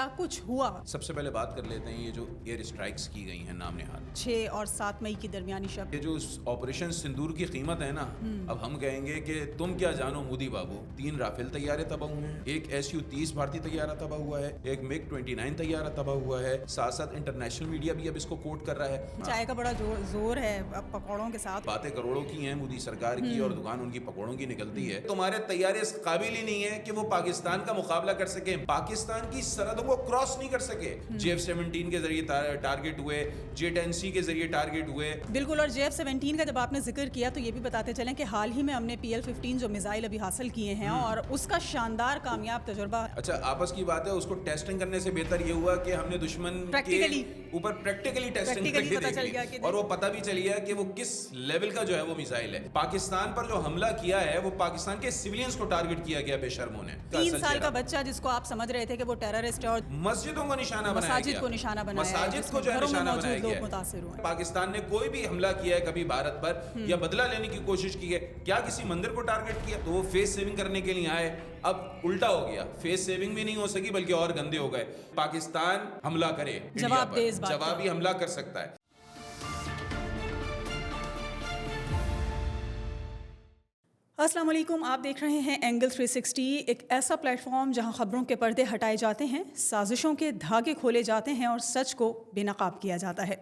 کیا کچھ ہوا. سب سے پہلے بات کر لیتے ہیں یہ جو ایئر اسٹرائکس کی گئی ہیں نام نہاد 6 اور 7 مئی کی درمیانی شب. یہ جو آپریشن سندور کی قیمت ہے نا, اب ہم کہیں گے کہ تم کیا جانو مودی بابو. 3 رافیل طیارے تباہ ہوئے ہیں, ایک SU-30 بھارتی طیارہ تباہ ہوا ہے, ایک MiG-29 طیارہ تباہ ہوا ہے. ساتھ ساتھ انٹرنیشنل میڈیا بھی اب اس کو کوٹ کر رہا ہے. چائے کا بڑا زور ہے اب پکوڑوں کے ساتھ. باتیں کروڑوں کی ہیں مودی سرکار کی اور دکان ان کی پکوڑوں کی نکلتی ہے. تمہارے طیارے اس قابل ہی نہیں ہے کہ وہ پاکستان کا مقابلہ کر سکیں, پاکستان کی سرحدوں کو کراس نہیں کر سکے. JF-17 کے ذریعے ٹارگٹ ہوئے, J-10C کے ذریعے ٹارگٹ ہوئے. بالکل. اور JF-17 کا جب آپ نے ذکر کیا تو یہ بھی بتاتے چلیں کہ حال ہی میں ہم نے PL-15 جو میزائل ابھی حاصل کیے ہیں اور اس کا شاندار کامیاب تجربہ. اچھا آپس کی بات ہے, اس کو ٹیسٹنگ کرنے سے بہتر یہ ہوا کہ ہم نے دشمن کے اوپر پریکٹیکلی ٹیسٹنگ کر کے دیکھی اور وہ پتہ بھی چل گیا کہ وہ کس لیول کا جو ہے وہ میزائل ہے. پاکستان پر جو حملہ کیا ہے وہ پاکستان کے سیویلینز کو ٹارگٹ کیا گیا بے شرموں نے. 3 سال کا بچہ جس کو آپ سمجھ رہے تھے کہ وہ ٹیررسٹ ہے اور مسجدوں کو نشانہ بنایا گیا, مساجد کو نشانہ بنایا گیا, مساجد کو جو ہے نشانہ بنایا گیا. متاثر ہوئے. پاکستان نے کوئی بھی حملہ کیا ہے کبھی بھارت پر یا بدلہ لینے کی کوشش کی ہے, کیا کسی مندر کو ٹارگٹ کیا؟ تو وہ فیس سیونگ کرنے کے لیے آئے, اب الٹا ہو گیا, فیس سیونگ بھی نہیں ہو سکی بلکہ اور گندے ہو گئے. پاکستان حملہ کرے جوابی حملہ کر سکتا ہے. السلام علیکم, آپ دیکھ رہے ہیں اینگل 360, ایک ایسا پلیٹ فارم جہاں خبروں کے پردے ہٹائے جاتے ہیں, سازشوں کے دھاگے کھولے جاتے ہیں اور سچ کو بے نقاب کیا جاتا ہے.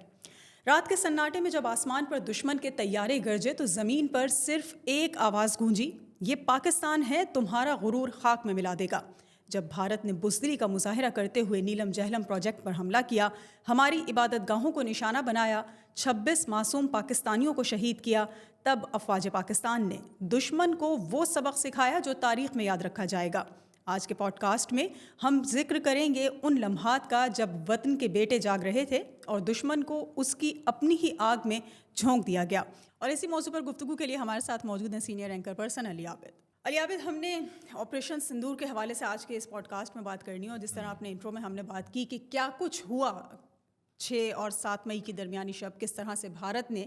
رات کے سناٹے میں جب آسمان پر دشمن کے طیارے گرجے تو زمین پر صرف ایک آواز گونجی, یہ پاکستان ہے, تمہارا غرور خاک میں ملا دے گا. جب بھارت نے بزدلی کا مظاہرہ کرتے ہوئے نیلم جہلم پروجیکٹ پر حملہ کیا, ہماری عبادت گاہوں کو نشانہ بنایا, 26 معصوم پاکستانیوں کو شہید کیا, تب افواج پاکستان نے دشمن کو وہ سبق سکھایا جو تاریخ میں یاد رکھا جائے گا. آج کے پوڈ کاسٹ میں ہم ذکر کریں گے ان لمحات کا جب وطن کے بیٹے جاگ رہے تھے اور دشمن کو اس کی اپنی ہی آگ میں جھونک دیا گیا. اور اسی موضوع پر گفتگو کے لیے ہمارے ساتھ موجود ہیں سینئر اینکر پرسن علی عابد. علی عابد, ہم نے آپریشن سندور کے حوالے سے آج کے اس پوڈ کاسٹ میں بات کرنی ہے, اور جس طرح آپ نے انٹرو میں ہم نے بات کی کہ کیا کچھ ہوا 6 اور 7 مئی کی درمیانی شب, کس طرح سے بھارت نے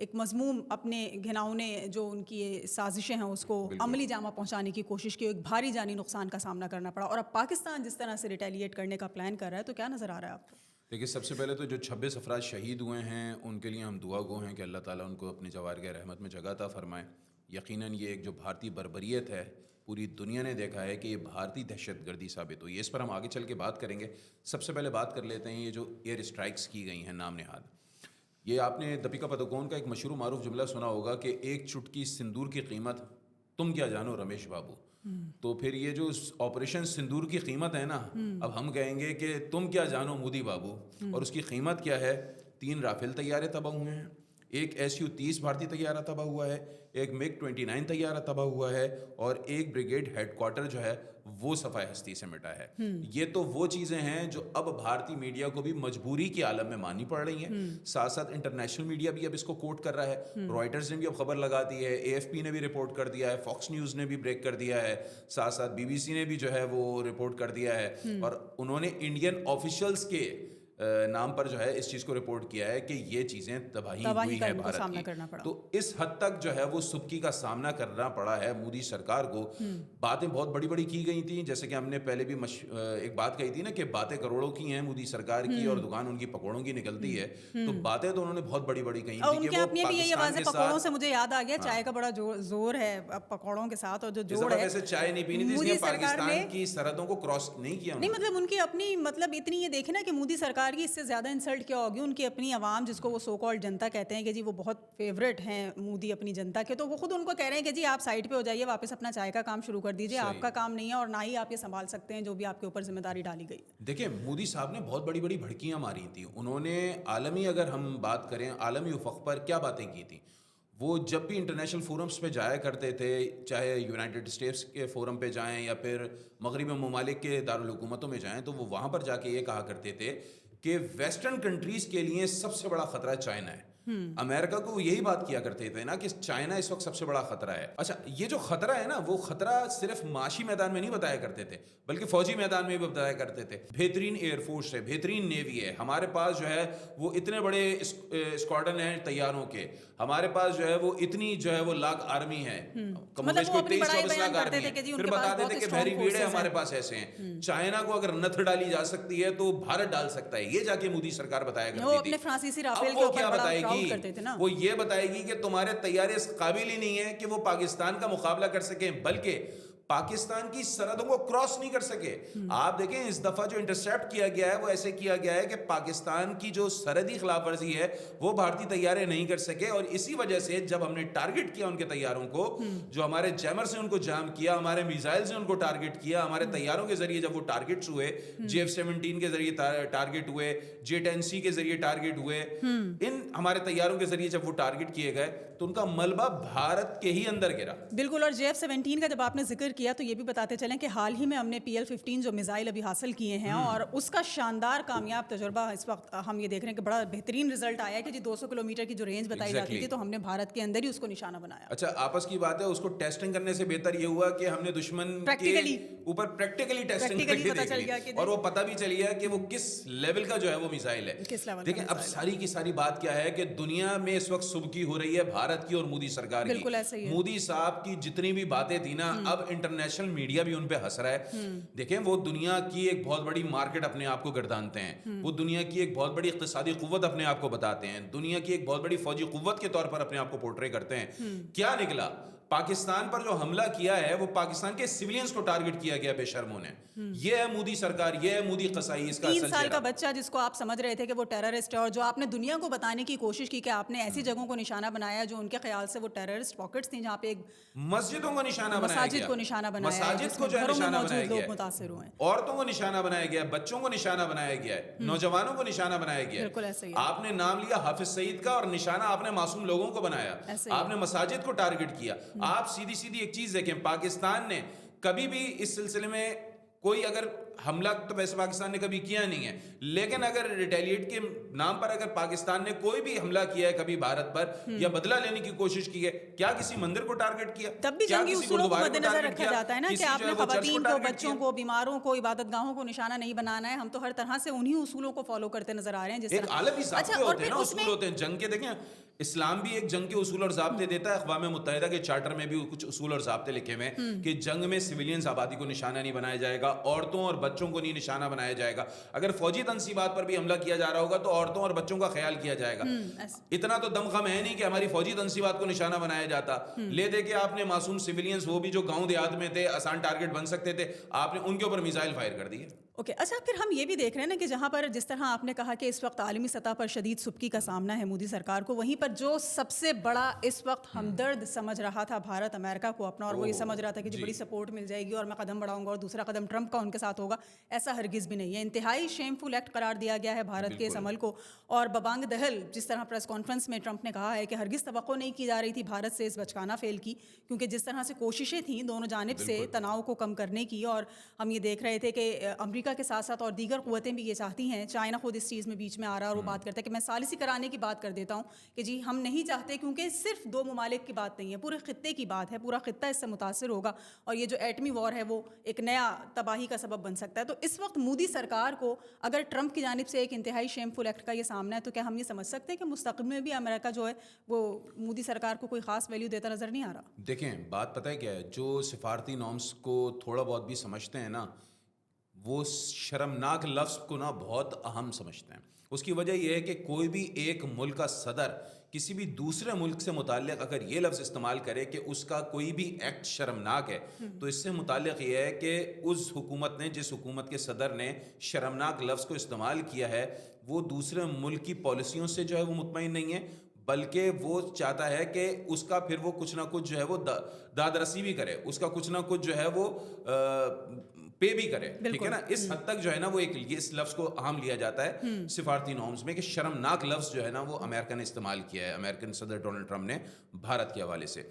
ایک مضموم اپنے گھناؤنے جو ان کی سازشیں ہیں اس کو عملی جامہ پہنچانے کی کوشش کی, ایک بھاری جانی نقصان کا سامنا کرنا پڑا, اور اب پاکستان جس طرح سے ریٹیلیٹ کرنے کا پلان کر رہا ہے, تو کیا نظر آ رہا ہے آپ کو؟ دیکھیے, سب سے پہلے تو جو 26 افراد شہید ہوئے ہیں ان کے لیے ہم دعا گو ہیں کہ اللہ تعالیٰ ان کو اپنی جوارگہ رحمت میں جگہ عطا فرمائے. یقیناً یہ ایک جو بھارتی بربریت ہے, پوری دنیا نے دیکھا ہے کہ یہ بھارتی دہشت گردی ثابت ہوئی ہے. اس پر ہم آگے چل کے بات کریں گے. سب سے پہلے بات کر لیتے ہیں یہ جو ایئر اسٹرائکس کی گئی ہیں نام نہاد. یہ آپ نے دپیکا پدوکون کا ایک مشہور و معروف جملہ سنا ہوگا کہ ایک چٹکی سندور کی قیمت تم کیا جانو رمیش بابو. تو پھر یہ جو آپریشن سندور کی قیمت ہے نا, اب ہم کہیں گے کہ تم کیا جانو مودی بابو. اور اس کی قیمت کیا ہے؟ 3 رافیل طیارے تباہ ہوئے ہیں, ایک SU-30 بھارتی طیارہ تباہ ہوا ہے, ایک MiG-29 طیارہ تباہ ہوا ہے, اور ایک بریگیڈ ہیڈ کوارٹر جو ہے وہ صفحہ ہستی سے مٹا ہے. یہ تو وہ چیزیں ہیں جو اب بھارتی میڈیا کو بھی مجبوری کے عالم میں ماننی پڑ رہی ہیں. ساتھ ساتھ انٹرنیشنل میڈیا بھی اب اس کو کوٹ کر رہا ہے. رائٹرز نے بھی اب خبر لگا دی ہے, AFP نے بھی رپورٹ کر دیا ہے, فاکس نیوز نے بھی بریک کر دیا ہے, ساتھ ساتھ BBC نے بھی جو ہے وہ رپورٹ کر دیا ہے, اور انہوں نے انڈین آفیشلز کے نام پر جو ہے اس چیز کو رپورٹ کیا ہے کہ یہ چیزیں تباہی ہوئی ہے بھارت کی. تو اس حد تک جو ہے وہ سبکی کا سامنا کرنا پڑا ہے مودی سرکار کو. باتیں بہت بڑی بڑی کی گئی تھیں, جیسے کہ ہم نے پہلے بھی ایک بات کہی تھی نا کہ باتیں کروڑوں کی ہیں مودی سرکار کی اور دکان ان کی پکوڑوں کی نکلتی ہے. تو باتیں تو انہوں نے بہت بڑی بڑی کہی تھی کہ وہ پاکستان کے پکوڑوں سے مجھے یاد آ گیا, چائے کا بڑا زور ہے پکوڑوں کے ساتھ, اور جو جوڑ ہے ویسے چائے نہیں پینی تھی, اس نے پاکستان کی سرحدوں کو کراس نہیں کیا. نہیں مطلب ان کی اپنی مطلب اتنی یہ دیکھیں نا کہ مودی سرکار کی اس سے زیادہ انسلٹ کیا ہوگی. ان کی اپنی عوام جس کو وہ سو کالڈ جنتا کہتے ہیں کہ جی وہ بہت فیوریٹ ہیں مودی اپنی جنتا کے, تو وہ خود ان کو کہہ رہے ہیں کہ جی آپ سائڈ پہ ہو جائیے, واپس اپنا چائے کا کام شروع کر دیجیے, آپ کا کام نہیں ہے اور نہ ہی آپ یہ سنبھال سکتے ہیں جو بھی آپ کے اوپر ذمہ داری ڈالی گئی. دیکھیں مودی صاحب نے بہت بڑی بڑی بھڑکیاں ماری تھیں. انہوں نے عالمی, اگر ہم بات کریں عالمی افق پر کیا باتیں کی تھیں, وہ جب بھی انٹرنیشنل فورمز پہ جایا کرتے تھے, چاہے یونائٹڈ اسٹیٹس کے فورم پہ جائیں یا پھر مغربی ممالک کے دارالحکومتوں میں جائیں, تو وہ وہاں پر جا کے یہ کہا کرتے تھے کہ ویسٹرن کنٹریز کے لیے سب سے بڑا خطرہ چائنا ہے. امریکہ کو وہ یہی بات کیا کرتے تھے نا کہ چائنا اس وقت سب سے بڑا خطرہ ہے. اچھا یہ جو خطرہ ہے نا وہ خطرہ صرف معاشی میدان میں نہیں بتایا کرتے تھے بلکہ فوجی میدان میں بھی بتایا کرتے تھے. بہترین ایئر فورس ہے, بہترین نیوی ہے ہمارے پاس, جو ہے وہ اتنے بڑے اسکواڈرن ہیں طیاروں کے, ہمارے پاس جو ہے وہ اتنی جو ہے وہ لاکھ آرمی ہے, کم و بیش کوئی 23-24 لاکھ آرمی ہے. پھر بتا دیتے کہ بحری بیڑے ہمارے پاس ایسے ہیں. چائنا کو اگر نتھ ڈالی جا سکتی ہے تو بھارت ڈال سکتا ہے, یہ جا کے مودی سرکار بتایا کرتی تھی. اب وہ کیا بتائے گی, وہ یہ بتائے گی کہ تمہارے طیارے اس قابل ہی نہیں ہیں کہ وہ پاکستان کا مقابلہ کر سکیں, بلکہ پاکستان کی سرحدوں کو کراس نہیں کر سکے. آپ دیکھیں اس دفعہ جو انٹرسیپٹ کیا گیا ہے وہ ایسے کیا گیا ہے کہ پاکستان کی جو سرحدی خلاف ورزی ہے وہ بھارتی طیارے نہیں کر سکے, اور اسی وجہ سے جب ہم نے ٹارگٹ کیا ان کے طیاروں کو, جو ہمارے جیمر سے ان کو جام کیا, ہمارے میزائل سے ان کو ٹارگٹ کیا, ہمارے طیاروں کے ذریعے جب وہ ٹارگٹس ہوئے, JF-17 کے ذریعے ٹارگٹ ہوئے, J-10C کے ذریعے ٹارگٹ ہوئے, ان ہمارے طیاروں کے ذریعے جب وہ ٹارگٹ کیے گئے تو ان کا ملبہ بھارت کے ہی اندر گرا. بالکل. اور JF-17 کا جب آپ نے ذکر کیا تو یہ بھی بتاتے چلیں کہ حال ہی میں ہم نے PL-15 جو میزائل ابھی حاصل کیے ہیں اور اس کا شاندار کامیاب تجربہ اس وقت ہم یہ دیکھ رہے ہیں کہ بڑا بہترین رزلٹ آیا ہے کہ جی 200 کلومیٹر کی جو رینج بتائی جاتی تھی تو ہم نے بھارت کے اندر ہی اس کو نشانہ بنایا. اچھا آپس کی بات ہے, اس کو ٹیسٹنگ کرنے سے بہتر یہ ہوا کہ ہم نے دشمن کے اوپر پریکٹیکلی ٹیسٹنگ کر کے دیکھی اور وہ پتہ بھی چل گیا کہ وہ کس لیول کا جو ہے وہ میزائل ہے. دیکھیں اب ساری کی ساری بات کیا ہے کہ دنیا میں اس وقت سبکی ہو رہی ہے بھارت کی اور مودی سرکار کی. مودی صاحب کی جتنی بھی باتیں تھی نا, اب انٹرنیشنل میڈیا بھی ان پہ ہنس رہا ہے. دیکھیں وہ دنیا کی ایک بہت بڑی مارکیٹ اپنے آپ کو گردانتے ہیں, وہ دنیا کی ایک بہت بڑی اقتصادی قوت اپنے آپ کو بتاتے ہیں, دنیا کی ایک بہت بڑی فوجی قوت کے طور پر اپنے آپ کو پورٹرے کرتے ہیں. کیا نکلا, پاکستان پر جو حملہ کیا ہے وہ پاکستان کے سیولینز کو ٹارگٹ کیا گیا بے شرموں نے. یہ ہے مودی سرکار, یہ ہے مودی قصائی. اس کا 3 سال کا بچہ جس کو آپ سمجھ رہے تھے کہ وہ ٹیررسٹ ہے, اور جو آپ نے دنیا کو بتانے کی کوشش کی کہ آپ نے ایسی جگہوں کو نشانہ بنایا جو ان کے خیال سے وہ ٹیررسٹ پاکٹس تھیں, جہاں پہ ایک مسجدوں کو نشانہ بنایا گیا, مساجد کو نشانہ بنایا گیا, مساجد کو جو ہے نشانہ بنایا گیا, لوگ متاثر ہوئے, عورتوں کو نشانہ بنایا گیا, بچوں کو نشانہ بنایا گیا, نوجوانوں کو نشانہ بنایا گیا. بالکل ایسے ہی آپ نے نام لیا حافظ سعید کا اور نشانہ آپ نے معصوم لوگوں کو بنایا, آپ نے مساجد کو ٹارگٹ کیا. آپ سیدھی سیدھی ایک چیز دیکھیں, پاکستان نے کبھی بھی اس سلسلے میں کوئی اگر حملہ تو ویسے پاکستان نے کبھی کیا نہیں ہے, لیکن اگر ریٹیلیٹ کے نام پر اگر پاکستان نے کوئی بھی حملہ کیا ہے کبھی بھارت پر یا بدلہ لینے کی کوشش کی ہے, کیا کسی مندر کو ٹارگٹ کیا, تب بھی جنگی اصولوں کو مد نظر رکھا جاتا ہے نا کہ آپ نے خواتین کو, بچوں کو, بیماروں کو, عبادت گاہوں کو نشانہ نہیں بنانا ہے. ہم تو ہر طرح سے انہی اصولوں کو فالو کرتے نظر آ رہے ہیں. جس ایک عالمی ضابطے ہوتے ہیں نا, اصول ہوتے ہیں جنگ کے. دیکھیں اسلام بھی ایک جنگ کے اصول اور ضابطے دیتا ہے, اقوام متحدہ کے چارٹر میں بھی کچھ اصول اور ضابطے لکھے ہوئے ہیں کہ جنگ میں سویلینز آبادی کو نشانہ نہیں بنایا جائے گا, عورتوں اور بچوں کو نہیں نشانہ بنایا جائے گا. اگر فوجی تنصیبات پر بھی حملہ کیا جا رہا ہوگا تو عورتوں اور بچوں کا خیال کیا جائے گا. اتنا تو دم خم ہے نہیں کہ ہماری فوجی تنصیبات کو نشانہ بنایا جاتا. لے دے کے آپ نے معصوم سویلینز, وہ بھی جو گاؤں دیہات میں تھے, آسان ٹارگٹ بن سکتے تھے, آپ نے ان کے اوپر میزائل فائر کر دیے. اوکے. اچھا پھر ہم یہ بھی دیکھ رہے ہیں نا کہ جہاں پر جس طرح آپ نے کہا کہ اس وقت عالمی سطح پر شدید سبکی کا سامنا ہے مودی سرکار کو, وہیں پر جو سب سے بڑا اس وقت ہمدرد سمجھ رہا تھا بھارت امریکہ کو اپنا, اور وہ یہ سمجھ رہا تھا کہ بڑی سپورٹ مل جائے گی اور میں قدم بڑھاؤں گا اور دوسرا قدم ٹرمپ کا ان کے ساتھ ہوگا, ایسا ہرگز بھی نہیں ہے. انتہائی شیم فل ایکٹ قرار دیا گیا ہے بھارت کے اس عمل کو, اور ببانگ دہل جس طرح پریس کانفرنس میں ٹرمپ نے کہا ہے کہ ہرگز توقع نہیں کی جا رہی تھی بھارت سے اس بچکانہ فیل کی, کیونکہ جس طرح سے کوششیں تھیں دونوں جانب سے تناؤ کو کم کرنے کی, اور ہم یہ دیکھ رہے تھے کہ امریکہ کے ساتھ ساتھ اور دیگر قوتیں بھی یہ چاہتی ہیں, چائنا خود اس چیز میں بیچ میں آ رہا ہے اور وہ بات کرتا ہے کہ میں ثالثی کرانے کی بات کر دیتا ہوں کہ جی ہم نہیں چاہتے, کیونکہ صرف 2 ممالک کی بات نہیں ہے, پورے خطے کی بات ہے, پورا خطہ اس سے متاثر ہوگا اور یہ جو ایٹمی وار ہے وہ ایک نیا تباہی کا سبب بن سکتا ہے. تو اس وقت مودی سرکار کو اگر ٹرمپ کی جانب سے ایک انتہائی شیم فل ایکٹ کا یہ سامنا ہے تو کیا ہم یہ سمجھ سکتے ہیں کہ مستقبل میں بھی امریکہ جو ہے وہ مودی سرکار کو کوئی خاص ویلیو دیتا نظر نہیں آ رہا؟ دیکھیں بات پتہ ہے کیا ہے, جو سفارتی نارمس کو تھوڑا بہت بھی سمجھتے ہیں نا, وہ شرمناک لفظ کو نا بہت اہم سمجھتے ہیں. اس کی وجہ یہ ہے کہ کوئی بھی ایک ملک کا صدر کسی بھی دوسرے ملک سے متعلق اگر یہ لفظ استعمال کرے کہ اس کا کوئی بھی ایکٹ شرمناک ہے, تو اس سے متعلق یہ ہے کہ اس حکومت نے, جس حکومت کے صدر نے شرمناک لفظ کو استعمال کیا ہے, وہ دوسرے ملک کی پالیسیوں سے جو ہے وہ مطمئن نہیں ہے, بلکہ وہ چاہتا ہے کہ اس کا پھر وہ کچھ نہ کچھ جو ہے وہ داد رسی بھی کرے, اس کا کچھ نہ کچھ جو ہے وہ پے بھی کرے. ٹھیک ہے نا, اس حد تک جو ہے نا وہ ایک اس لفظ کو اہم لیا جاتا ہے سفارتی نارمز میں کہ شرمناک لفظ جو ہے نا وہ امریکہ نے استعمال کیا ہے, امریکن صدر ڈونلڈ ٹرمپ نے بھارت کے حوالے سے.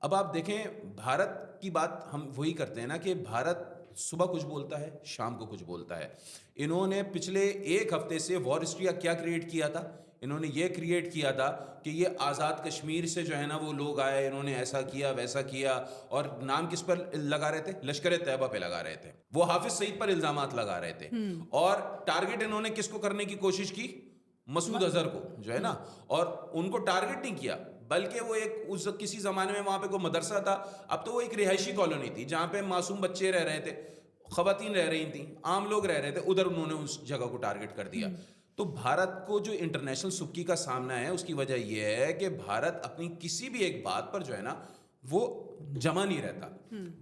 اب آپ دیکھیں بھارت کی بات ہم وہی کرتے ہیں نا کہ بھارت صبح کچھ بولتا ہے, شام کو کچھ بولتا ہے. انہوں نے پچھلے 1 ہفتے سے وار ہسٹری کیا کریٹ کیا تھا, انہوں نے یہ کریٹ کیا تھا کہ یہ آزاد کشمیر سے جو ہے نا وہ لوگ آئے, انہوں نے ایسا کیا ویسا کیا, اور نام کس پر لگا رہے تھے؟ لشکر طیبہ پہ لگا رہے تھے. وہ حافظ سعید پر الزامات لگا رہے تھے, اور ٹارگٹ انہوں نے کس کو کرنے کی کوشش کی؟ مسعود اظہر کو جو ہے نا, اور ان کو ٹارگٹ نہیں کیا بلکہ وہ ایک کسی زمانے میں وہاں پہ کوئی مدرسہ تھا, اب تو وہ ایک رہائشی کالونی تھی جہاں پہ معصوم بچے رہ رہے تھے, خواتین رہ رہی تھیں, عام لوگ رہ رہے تھے, ادھر انہوں نے اس جگہ کو ٹارگٹ کر دیا. تو بھارت کو جو انٹرنیشنل سکی کا سامنا ہے اس کی وجہ یہ ہے کہ بھارت اپنی کسی بھی ایک بات پر جو ہے نا وہ جمع نہیں رہتا.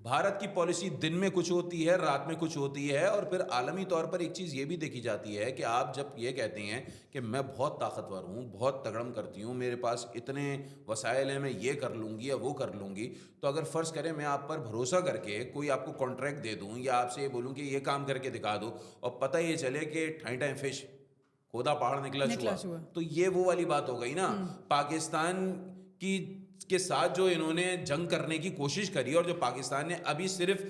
بھارت کی پالیسی دن میں کچھ ہوتی ہے, رات میں کچھ ہوتی ہے, اور پھر عالمی طور پر ایک چیز یہ بھی دیکھی جاتی ہے کہ آپ جب یہ کہتے ہیں کہ میں بہت طاقتور ہوں, بہت تگڑم کرتی ہوں, میرے پاس اتنے وسائل ہیں, میں یہ کر لوں گی یا وہ کر لوں گی, تو اگر فرض کریں میں آپ پر بھروسہ کر کے کوئی آپ کو کانٹریکٹ دے دوں یا آپ سے یہ بولوں کہ یہ کام کر کے دکھا دو, اور پتہ یہ چلے کہ ٹھائیں فش کھودا پہاڑ نکلا چوہا, تو یہ وہ والی بات ہو گئی نا. پاکستان کے ساتھ جو انہوں نے جنگ کرنے کی کوشش کری, اور جو پاکستان نے ابھی صرف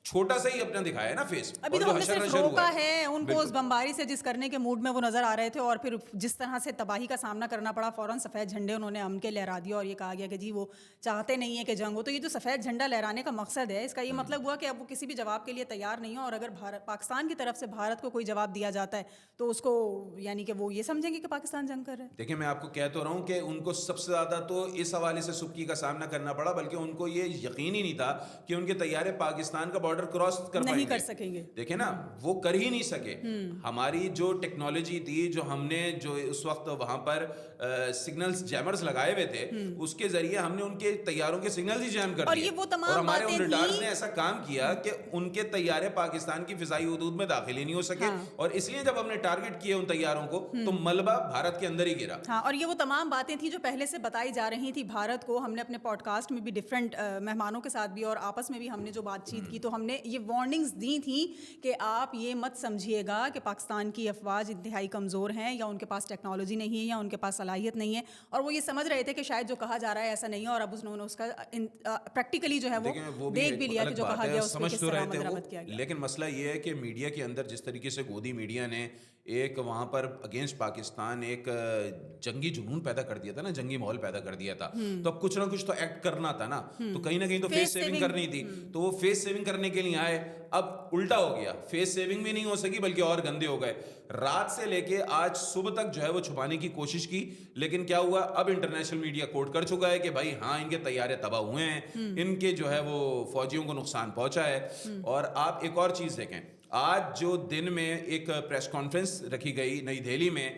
چھوٹا سا ہی اپنا دکھایا ہے نا فیس, ابھی تو ہم نے صرف روکا ہے ان کو اس بمباری سے جس کرنے کے موڈ میں وہ نظر آ رہے تھے, اور پھر جس طرح سے تباہی کا سامنا کرنا پڑا, فوراً سفید جھنڈے انہوں نے ہم کے لہرا دیا, اور یہ کہا گیا کہ جی وہ چاہتے نہیں ہے کہ جنگ ہو. تو یہ جو سفید جھنڈا لہرانے کا مقصد ہے, اس کا یہ مطلب ہوا کہ اب وہ کسی بھی جواب کے لیے تیار نہیں ہو, اور اگر پاکستان کی طرف سے بھارت کو کوئی جواب دیا جاتا ہے تو اس کو یعنی کہ وہ یہ سمجھیں گے کہ پاکستان جنگ کر رہا ہے. دیکھیں میں آپ کو کہہ تو رہا ہوں کہ ان کو سب سے زیادہ تو اس حوالے سے سکی کا سامنا کرنا پڑا, بلکہ ان کو یہ یقین ہی نہیں تھا کہ ان کے طیارے پاکستان کا بارڈر کراس نہیں کر سکیں گے. دیکھیں نا وہ کر ہی نہیں سکے. ہماری جو ٹیکنالوجی تھی, جو ہم نے جو اس وقت وہاں پر سگنلز جیمرز لگائے ہوئے تھے, اس کے ذریعے ہم نے ان کے طیاروں کے سگنلز ہی جیم کر دیے, اور ہمارے ان ریڈارز نے ایسا کام کیا کہ ان کے طیارے پاکستان کی فضائی حدود میں داخل ہی نہیں ہو سکے, اور اس لیے جب ہم نے ٹارگٹ کیے ان طیاروں کو تو ملبہ بھارت کے اندر ہی گرا. ہاں, اور یہ وہ تمام باتیں تھیں جو پہلے سے بتائی جا رہی تھی بھارت کو. ہم نے اپنے پوڈ کاسٹ میں بھی ڈفرینٹ مہمانوں کے ساتھ بھی اور آپس میں بھی ہم نے جو بات چیت کی, تو ہم نے یہ وارننگز دی تھیں کہ آپ یہ مت سمجھیے گا کہ پاکستان کی افواج انتہائی کمزور ہیں, یا ان کے پاس ٹیکنالوجی نہیں ہے, یا ان کے پاس صلاحیت نہیں ہے, اور وہ یہ سمجھ رہے تھے کہ شاید جو کہا جا رہا ہے ایسا نہیں ہے, اور اب انہوں نے اس کا پریکٹیکلی جو ہے وہ دیکھ بھی لیا کہ جو کہا گیا اس پہ کس طرح عمل درآمد کیا گیا. لیکن مسئلہ یہ ہے کہ میڈیا کے اندر جس طریقے سے گودی میڈیا نے ایک وہاں پر اگینسٹ پاکستان ایک جنگی جنون پیدا کر دیا تھا نا, جنگی ماحول پیدا کر دیا تھا, تو اب کچھ نہ کچھ تو ایکٹ کرنا تھا نا, تو کہیں نہ کہیں تو فیس سیونگ کرنی تھی, تو وہ فیس سیونگ کرنے کے لیے آئے. اب الٹا ہو گیا, فیس سیونگ بھی نہیں ہو سکی بلکہ اور گندے ہو گئے. رات سے لے کے آج صبح تک جو ہے وہ چھپانے کی کوشش کی, لیکن کیا ہوا, اب انٹرنیشنل میڈیا کوٹ کر چکا ہے کہ بھائی ہاں ان کے طیارے تباہ ہوئے ہیں, ان کے جو ہے وہ فوجیوں کو نقصان پہنچا ہے. اور آپ ایک اور چیز دیکھیں, آج جو دن میں ایک پریس کانفرنس رکھی گئی نئی دہلی میں,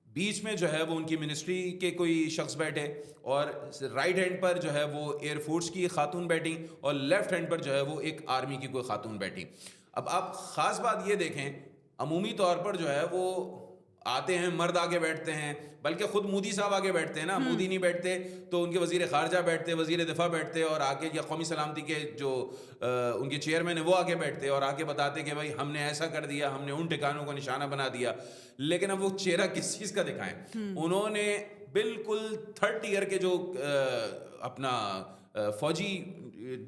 بیچ میں جو ہے وہ ان کی منسٹری کے کوئی شخص بیٹھے, اور رائٹ ہینڈ پر جو ہے وہ ایئر فورس کی خاتون بیٹھی, اور لیفٹ ہینڈ پر جو ہے وہ ایک آرمی کی کوئی خاتون بیٹھی. اب آپ خاص بات یہ دیکھیں, عمومی طور پر جو ہے وہ آتے ہیں مرد آگے بیٹھتے ہیں, بلکہ خود مودی صاحب آگے بیٹھتے ہیں نا, مودی نہیں بیٹھتے تو ان کے وزیر خارجہ بیٹھتے, وزیر دفاع بیٹھتے, اور آگے یا قومی سلامتی کے جو ان کے چیئرمین ہیں وہ آگے بیٹھتے اور آگے بتاتے کہ بھائی ہم نے ایسا کر دیا, ہم نے ان ٹھکانوں کو نشانہ بنا دیا. لیکن اب وہ چہرہ کس چیز کا دکھائیں؟ انہوں نے بالکل تھرڈ ٹیئر کے جو اپنا فوجی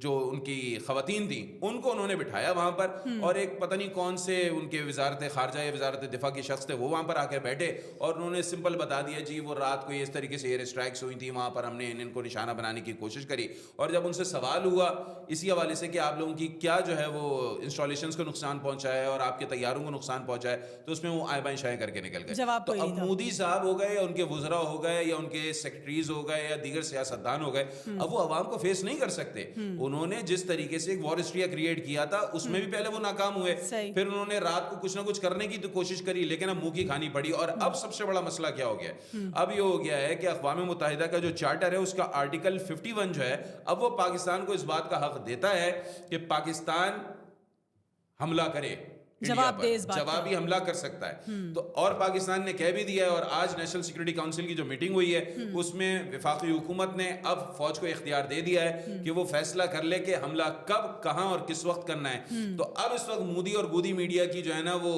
جو ان کی خواتین تھیں ان کو انہوں نے بٹھایا وہاں پر, اور ایک پتہ نہیں کون سے ان کے وزارت خارجہ یا وزارت دفاع کے شخص تھے, وہ وہاں پر آ کے بیٹھے اور انہوں نے سمپل بتا دیا جی وہ رات کو اس طریقے سے ایئر اسٹرائکس ہوئی تھی, وہاں پر ہم نے ان کو نشانہ بنانے کی کوشش کری. اور جب ان سے سوال ہوا اسی حوالے سے کہ آپ لوگوں کی کیا جو ہے وہ انسٹالیشنز کو نقصان پہنچا ہے اور آپ کے طیاروں کو نقصان پہنچا ہے, تو اس میں وہ آئیں بائیں شائیں کر کے نکل گئے. تو اب مودی صاحب ہو گئے یا ان کے وزراء ہو گئے یا ان کے سیکرٹریز ہو گئے یا دیگر سیاستدان ہو گئے, اب وہ عوام کو فیس نہیں کر سکتے. انہوں نے جس طریقے سے ایک وار ہسٹری کریٹ کیا تھا اس میں بھی پہلے وہ ناکام ہوئے, پھر انہوں نے رات کو کچھ نہ کچھ کرنے کی تو کوشش کری, لیکن اب منہ کی کھانی پڑی. اور اب سب سے بڑا مسئلہ کیا ہو گیا, اب یہ ہو گیا ہے کہ اقوام متحدہ کا جو چارٹر ہے اس کا آرٹیکل 51 جو ہے, اب وہ پاکستان کو اس بات کا حق دیتا ہے کہ پاکستان حملہ کرے, جوابی حملہ کر سکتا ہے. تو اور پاکستان نے کہہ بھی دیا ہے, اور آج نیشنل سیکورٹی کونسل کی جو میٹنگ ہوئی ہے اس میں وفاقی حکومت نے اب فوج کو اختیار دے دیا ہے کہ وہ فیصلہ کر لے کہ حملہ کب, کہاں اور کس وقت کرنا ہے. تو اب اس وقت مودی اور گودی میڈیا کی جو ہے نا وہ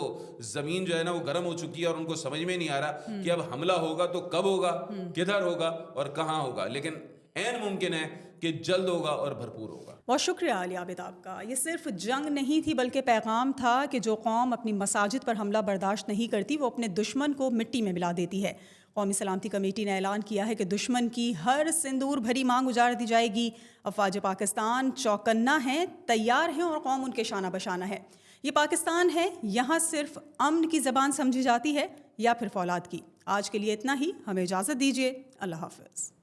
زمین جو ہے نا وہ گرم ہو چکی ہے, اور ان کو سمجھ میں نہیں آ رہا کہ اب حملہ ہوگا تو کب ہوگا, کدھر ہوگا اور کہاں ہوگا. لیکن عین ممکن ہے کہ جلد ہوگا اور بھرپور ہوگا۔ بہت شکریہ علی عابد آپ کا۔ یہ صرف جنگ نہیں تھی بلکہ پیغام تھا کہ جو قوم اپنی مساجد پر حملہ برداشت نہیں کرتی وہ اپنے دشمن کو مٹی میں ملا دیتی ہے۔ قومی سلامتی کمیٹی نے اعلان کیا ہے کہ دشمن کی ہر سندور بھری مانگ اجاڑ دی جائے گی۔ افواج پاکستان چوکنا ہیں، تیار ہیں اور قوم ان کے شانہ بشانہ ہے۔ یہ پاکستان ہے، یہاں صرف امن کی زبان سمجھی جاتی ہے یا پھر فولاد کی۔ آج کے لیے اتنا ہی، ہمیں اجازت دیجیے، اللہ حافظ۔